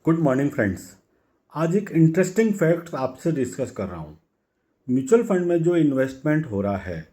Good morning friends. आज एक interesting fact आपसे डिस्कस कर रहा हूँ। म्यूचुअल फंड में जो इन्वेस्टमेंट हो रहा है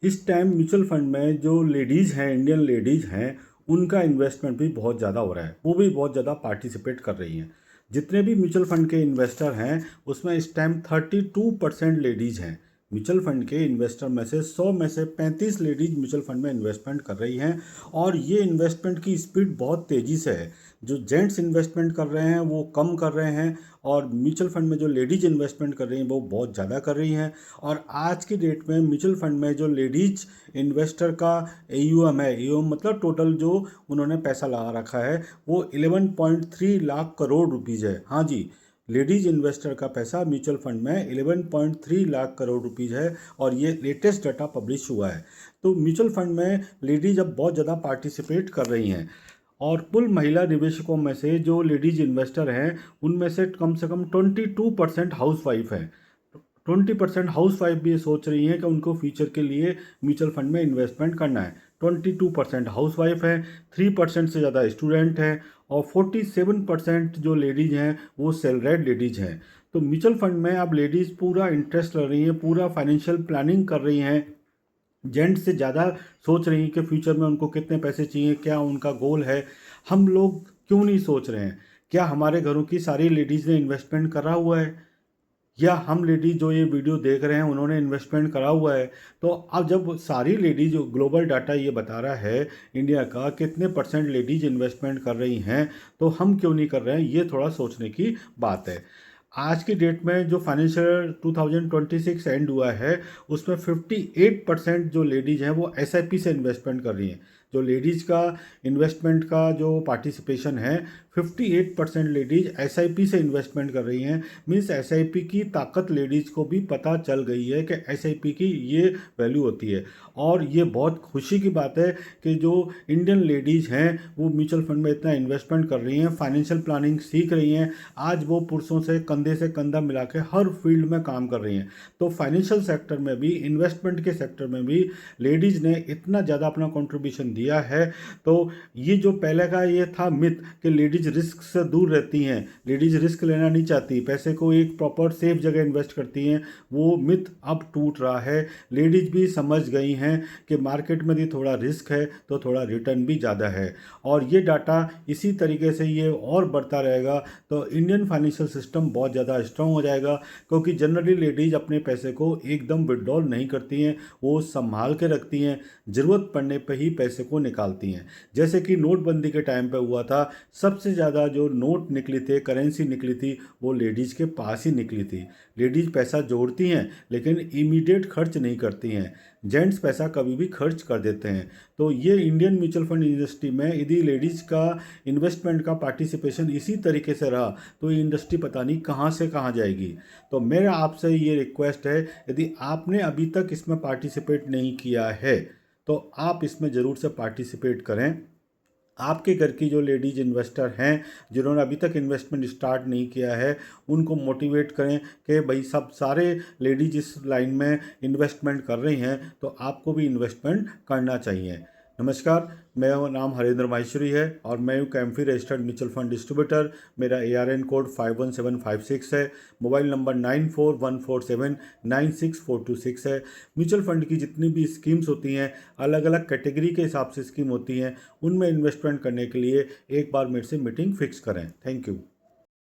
इस टाइम, म्यूचुअल फंड में जो लेडीज़ हैं, इंडियन लेडीज़ हैं, उनका इन्वेस्टमेंट भी बहुत ज़्यादा हो रहा है। वो भी बहुत ज़्यादा पार्टिसिपेट कर रही हैं। जितने भी म्यूचुअल फंड के इन्वेस्टर हैं उसमें इस टाइम 32% लेडीज़ हैं। म्यूचुअल फंड के इन्वेस्टर में से 100 में से 35 लेडीज़ म्यूचुअल फंड में इन्वेस्टमेंट कर रही हैं और ये इन्वेस्टमेंट की स्पीड बहुत तेज़ी से है। जो जेंट्स इन्वेस्टमेंट कर रहे हैं वो कम कर रहे हैं और म्यूचुअल फंड में जो लेडीज इन्वेस्टमेंट कर रही हैं वो बहुत ज़्यादा कर रही हैं। और आज की डेट में म्यूचुअल फंड में जो लेडीज इन्वेस्टर का AUM है, AUM मतलब टोटल जो उन्होंने पैसा लगा रखा है, वो 11.3 लाख करोड़ रुपीज़ है। हाँ जी, लेडीज इन्वेस्टर का पैसा म्यूचुअल फंड में 11.3 लाख करोड़ रुपीज़ है और ये लेटेस्ट डाटा पब्लिश हुआ है। तो म्यूचुअल फंड में लेडीज अब बहुत ज़्यादा पार्टिसिपेट कर रही हैं और कुल महिला निवेशकों में से जो लेडीज इन्वेस्टर हैं उनमें से कम 22% हाउस वाइफ है। 20% हाउस वाइफ भी ये सोच रही हैं कि उनको फ्यूचर के लिए म्यूचुअल फंड में इन्वेस्टमेंट करना है। 22% हाउस वाइफ है, 3% से ज़्यादा स्टूडेंट हैं और 47% जो लेडीज़ हैं वो सैलरीड लेडीज़ हैं। तो म्यूचुअल फंड में अब लेडीज़ पूरा इंटरेस्ट ले रही हैं, पूरा फाइनेंशियल प्लानिंग कर रही हैं। जेंट्स से ज़्यादा सोच रही हैं कि फ्यूचर में उनको कितने पैसे चाहिए, क्या उनका गोल है। हम लोग क्यों नहीं सोच रहे हैं? क्या हमारे घरों की सारी लेडीज़ ने इन्वेस्टमेंट करा हुआ है या हम लेडीज़ जो ये वीडियो देख रहे हैं उन्होंने इन्वेस्टमेंट करा हुआ है? तो अब जब सारी लेडीज़, जो ग्लोबल डाटा ये बता रहा है इंडिया का कितने परसेंट लेडीज़ इन्वेस्टमेंट कर रही हैं, तो हम क्यों नहीं कर रहे हैं? ये थोड़ा सोचने की बात है। आज की डेट में जो फाइनेंशियल 2026 एंड हुआ है उसमें 58% जो लेडीज़ हैं वो SIP से इन्वेस्टमेंट कर रही हैं। जो लेडीज़ का इन्वेस्टमेंट का जो पार्टिसिपेशन है, 58% लेडीज़ SIP से इन्वेस्टमेंट कर रही हैं। मीन्स SIP की ताकत लेडीज़ को भी पता चल गई है कि SIP की ये वैल्यू होती है। और ये बहुत खुशी की बात है कि जो इंडियन लेडीज़ हैं वो म्यूचुअल फंड में इतना इन्वेस्टमेंट कर रही हैं, फाइनेंशियल प्लानिंग सीख रही हैं। आज वो पुरुषों से कंधा मिला के हर फील्ड में काम कर रही हैं। तो फाइनेंशियल सेक्टर में भी, इन्वेस्टमेंट के सेक्टर में भी लेडीज़ ने इतना ज़्यादा अपना कंट्रीब्यूशन दिया है। तो ये जो पहले का ये था मिथ कि लेडीज़ रिस्क से दूर रहती हैं, लेडीज़ रिस्क लेना नहीं चाहती, पैसे को एक प्रॉपर सेफ जगह इन्वेस्ट करती हैं, वो मिथ अब टूट रहा है। लेडीज़ भी समझ गई हैं कि मार्केट में भी थोड़ा रिस्क है तो थोड़ा रिटर्न भी ज़्यादा है। और ये डाटा इसी तरीके से ये और बढ़ता रहेगा तो इंडियन फाइनेंशियल सिस्टम बहुत ज़्यादा स्ट्रांग हो जाएगा। क्योंकि जनरली लेडीज़ अपने पैसे को एकदम विड्रॉल नहीं करती हैं, वो संभाल के रखती हैं, ज़रूरत पड़ने पे ही पैसे को निकालती हैं। जैसे कि नोटबंदी के टाइम पे हुआ था, सबसे ज़्यादा जो नोट निकली थे, करेंसी निकली थी, वो लेडीज़ के पास ही निकली थी। लेडीज़ पैसा जोड़ती हैं लेकिन इमीडिएट खर्च नहीं करती हैं। जेंट्स पैसा कभी भी खर्च कर देते हैं। तो ये इंडियन म्यूचुअल फंड इंडस्ट्री में यदि लेडीज़ का इन्वेस्टमेंट का पार्टिसिपेशन इसी तरीके से रहा तो ये इंडस्ट्री पता नहीं कहाँ से कहाँ जाएगी। तो मेरा आपसे ये रिक्वेस्ट है, यदि आपने अभी तक इसमें पार्टिसिपेट नहीं किया है तो आप इसमें ज़रूर से पार्टिसिपेट करें। आपके घर की जो लेडीज इन्वेस्टर हैं जिन्होंने अभी तक इन्वेस्टमेंट स्टार्ट नहीं किया है, उनको मोटिवेट करें कि भाई सब सारे लेडीज इस लाइन में इन्वेस्टमेंट कर रही हैं तो आपको भी इन्वेस्टमेंट करना चाहिए। नमस्कार, मेरा नाम हरेंद्र माहेश्वरी है और मैं हूँ कैम्फी रजिस्टर्ड म्यूचुअल फंड डिस्ट्रीब्यूटर। मेरा ARN कोड 51756 है। मोबाइल नंबर 9414796426 है। म्यूचुअल फंड की जितनी भी स्कीम्स होती हैं, अलग अलग कैटेगरी के हिसाब से स्कीम होती हैं, उनमें इन्वेस्टमेंट करने के लिए एक बार मेरे से मीटिंग फिक्स करें। Thank you.